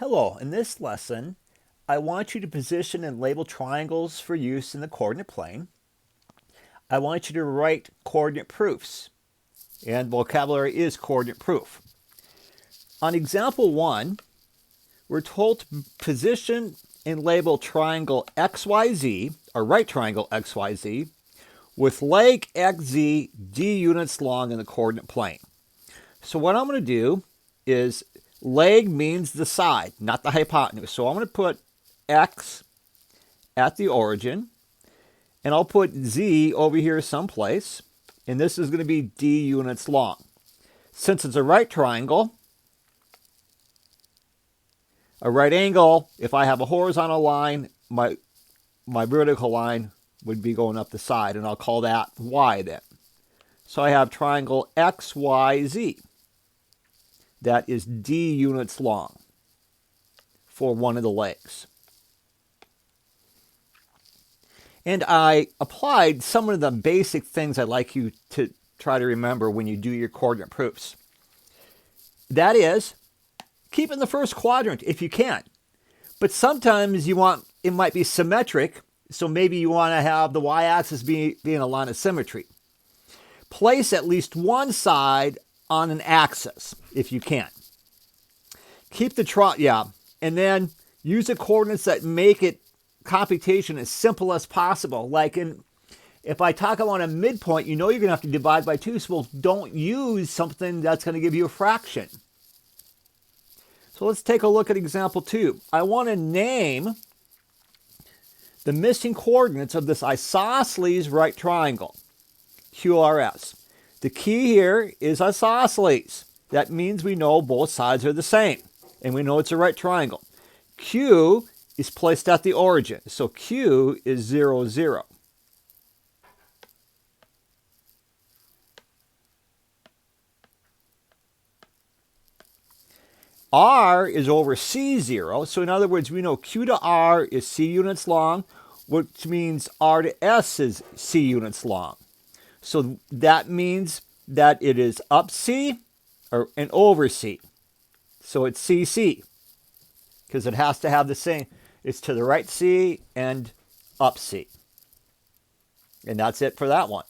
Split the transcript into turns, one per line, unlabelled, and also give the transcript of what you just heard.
Hello, in this lesson, I want you to position and label triangles for use in the coordinate plane. I want you to write coordinate proofs, and vocabulary is coordinate proof. On example 1, we're told to position and label triangle XYZ, or right triangle XYZ, with leg XZ d units long in the coordinate plane. So what I'm going to do is leg means the side, not the hypotenuse. So I'm going to put X at the origin, and I'll put Z over here someplace, and this is going to be D units long. Since it's a right triangle, a right angle, if I have a horizontal line, my vertical line would be going up the side, and I'll call that Y then. So I have triangle XYZ. That is D units long for one of the legs. And I applied some of the basic things I'd like you to try to remember when you do your coordinate proofs. That is, keep in the first quadrant if you can. But sometimes it might be symmetric, so maybe you want to have the y-axis being a line of symmetry. Place at least one side on an axis if you can. Keep the and then use the coordinates that make it computation as simple as possible. Like if I talk about a midpoint, you know you're going to have to divide by 2, so don't use something that's going to give you a fraction. So let's take a look at example 2. I want to name the missing coordinates of this isosceles right triangle, QRS. The key here is isosceles. That means we know both sides are the same, and we know it's a right triangle. Q is placed at the origin, so Q is 0, 0. R is over C0, so in other words, we know Q to R is C units long, which means R to S is C units long. So that means that it is up C and over C. So it's CC, because it has to have the same. It's to the right C and up C. And that's it for that one.